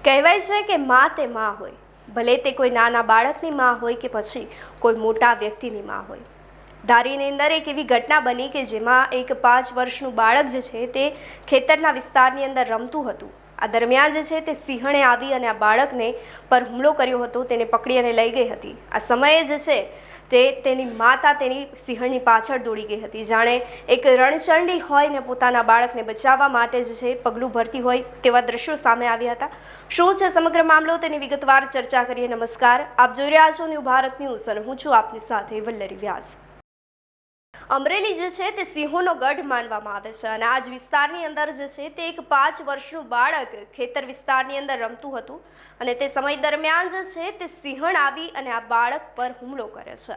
કહેવાય છે કે માં તે માં હોય, ભલે તે કોઈ નાના બાળકની માં હોય કે પછી કોઈ મોટા વ્યક્તિની માં હોય. ધારીની અંદર એક એવી ઘટના બની કે જેમાં એક 5 વર્ષનું બાળક જે છે તે ખેતરના વિસ્તારની અંદર રમતું હતું. આ દરમિયાન જે છે તે સિંહણે આવી અને આ બાળકને પર હુમલો કર્યો હતો, તેને પકડી અને લઈ ગઈ હતી. આ સમયે જે છે તે તેની માતા તેની સિંહણની પાછળ દોડી ગઈ હતી, જાણે એક રણચંડી હોય ને પોતાના બાળકને બચાવવા માટે જે છે પગલું ભરતી હોય તેવા દ્રશ્યો સામે આવ્યા હતા. શું છે સમગ્ર મામલો તેની વિગતવાર ચર્ચા કરીએ. નમસ્કાર, આપ જોઈ રહ્યા છો ન્યૂ ભારત ન્યૂઝ અને હું છું આપની સાથે વલ્લરી વ્યાસ. અમરેલી જે છે તે સિંહોનો ગઢ માનવામાં આવે છે અને આ જ વિસ્તારની અંદર જે છે તે એક 5 વર્ષનું બાળક ખેતર વિસ્તારની અંદર રમતું હતું અને તે સમય દરમિયાન જે છે તે સિંહણ આવી અને આ બાળક પર હુમલો કરે છે.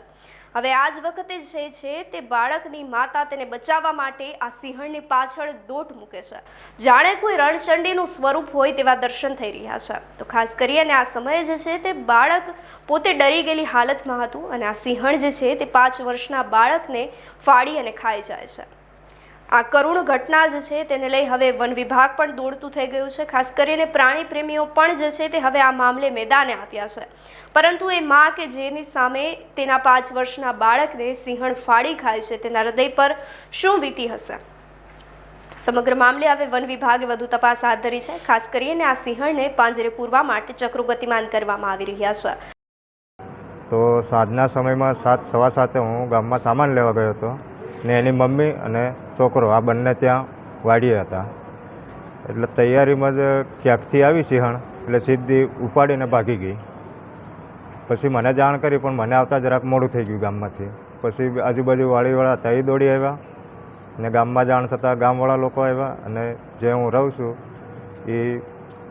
હવે આ જ વખતે જે છે તે બાળકની માતા તેને બચાવવા માટે આ સિંહણની પાછળ દોટ મૂકે છે, જાણે કોઈ રણચંડીનું સ્વરૂપ હોય તેવા દર્શન થઈ રહ્યા છે. તો ખાસ કરીને આ સમયે જે છે તે બાળક પોતે ડરી ગયેલી હાલતમાં હતું અને આ સિંહણ જે છે તે 5 વર્ષના બાળકને ફાડી અને ખાઈ જાય છે. આ કરુણ ઘટના જે છે તેને લઈ હવે વન વિભાગ પણ દોડતું થઈ ગયું છે. ખાસ કરીને પ્રાણી પ્રેમીઓ પણ જે છે તે હવે આ મામલે મેદાને આવ્યા છે. પરંતુ એ માં કે જેની સામે તેના 5 વર્ષના બાળકને સિંહણ ફાડી ખાય છે, તેના હૃદય પર શું વીતી હશે? સમગ્ર મામલે હવે વન વિભાગે વધુ તપાસ હાથ ધરી છે. ખાસ કરીને આ સિંહણને પાંજરે પૂરવા માટે ચક્રો ગતિમાન કરવામાં આવી રહ્યા છે. તો સાંજના સમયમાં 7:15 હું ગામમાં સામાન લેવા ગયો હતો ને એની મમ્મી અને છોકરો આ બંને ત્યાં વાડીએ હતા. એટલે તૈયારીમાં જ ક્યાંકથી આવી સિંહણ, એટલે સીધી ઉપાડીને ભાગી ગઈ. પછી મને જાણ કરી પણ મને આવતા જરાક મોડું થઈ ગયું ગામમાંથી. પછી આજુબાજુ વાડીવાળા હતા એ દોડી આવ્યા ને ગામમાં જાણ થતાં ગામવાળા લોકો આવ્યા અને જે હું રહું છું એ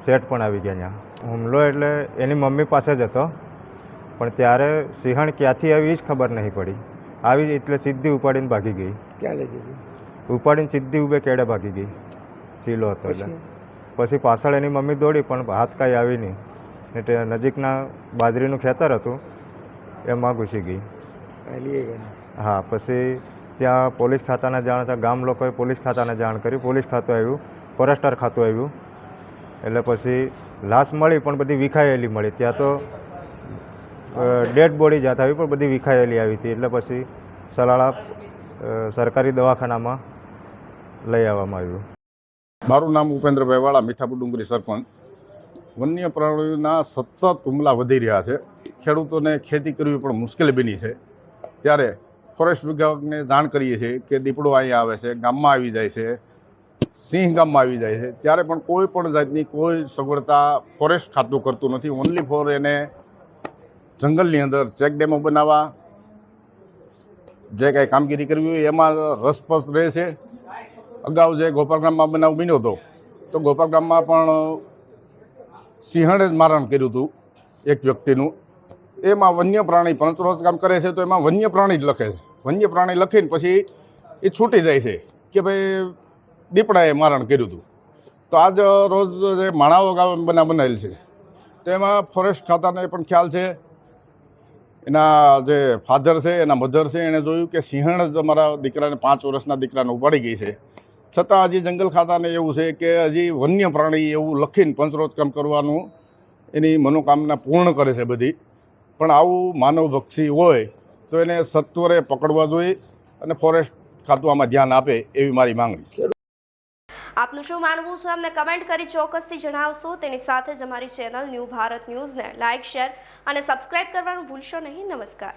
શેઠ પણ આવી ગયા ત્યાં. હુમલો એટલે એની મમ્મી પાસે જ હતો પણ ત્યારે સિંહણ ક્યાંથી આવી એ જ ખબર નહીં પડી. આવી એટલે સીધી ઉપાડીને ભાગી ગઈ. ક્યાં લઈ ગઈ? ઉપાડીને સીધી ઊભે કેડે ભાગી ગઈ. સીલો હતો એટલે પછી પાછળ એની મમ્મી દોડી પણ હાથ કાંઈ આવી નહીં. એટલે નજીકના બાજરીનું ખેતર હતું એમાં ઘૂસી ગઈ. હા, પછી ત્યાં પોલીસ ખાતાને જાણ થતાં ગામ લોકોએ પોલીસ ખાતાને જાણ કરી. પોલીસ ખાતું આવ્યું, ફોરેસ્ટર ખાતું આવ્યું. એટલે પછી લાશ મળી પણ બધી વિખાયેલી મળી. ત્યાં તો ડેડ બોડી જાત આવી પણ બધી વિખાયેલી આવી હતી. એટલે પછી સલાળા સરકારી દવાખાનામાં લઈ આવવામાં આવ્યું. મારું નામ ઉપેન્દ્રભાઈ વાળા, મીઠાપુર ડુંગરી સરપંચ. વન્ય પ્રાણીઓના સતત હુમલા વધી રહ્યા છે. ખેડૂતોને ખેતી કરવી પણ મુશ્કેલ બની છે. ત્યારે ફોરેસ્ટ વિભાગને જાણ કરીએ છીએ કે દીપડો અહીંયા આવે છે, ગામમાં આવી જાય છે, સિંહ ગામમાં આવી જાય છે. ત્યારે પણ કોઈ પણ જાતની કોઈ સગવડતા ફોરેસ્ટ ખાતું કરતું નથી. ઓનલી ફોર એને જંગલની અંદર ચેકડેમો બનાવવા, જે કાંઈ કામગીરી કરવી હોય એમાં રસપસ રહે છે. અગાઉ જે ગોપાલગામમાં બનાવ બન્યો હતો તો ગોપાલગામમાં પણ સિંહણે જ મારણ કર્યું હતું એક વ્યક્તિનું. એમાં વન્ય પ્રાણી પંચરોજ કામ કરે છે તો એમાં વન્ય પ્રાણી જ લખે છે. વન્ય પ્રાણી લખીને પછી એ છૂટી જાય છે કે ભાઈ દીપડાએ મારણ કર્યું હતું. તો આજ રોજ જે માણાવો ગામ બનાવેલ છે તો એમાં ફોરેસ્ટ ખાતાને પણ ખ્યાલ છે. એના જે ફાધર છે, એના મધર છે, એણે જોયું કે સિંહણ જ અમારા દીકરાને 5 વર્ષના દીકરાને ઉપાડી ગઈ છે. છતાં હજી જંગલ ખાતાને એવું છે કે હજી વન્ય પ્રાણી એવું લખીને પંચરોજ કામ કરવાનું એની મનોકામના પૂર્ણ કરે છે બધી. પણ આવું માનવભક્ષી હોય તો એને સત્વરે પકડવા જોઈએ અને ફોરેસ્ટ ખાતું આમાં ધ્યાન આપે એવી મારી માંગણી. આપનું શું માનવું છે અમને કમેન્ટ કરી ચોક્કસથી જણાવશો. તેની સાથે જ અમારી ચેનલ ન્યૂ ભારત ન્યૂઝને લાઇક, શેર અને સબસ્ક્રાઇબ કરવાનું ભૂલશો નહીં. નમસ્કાર.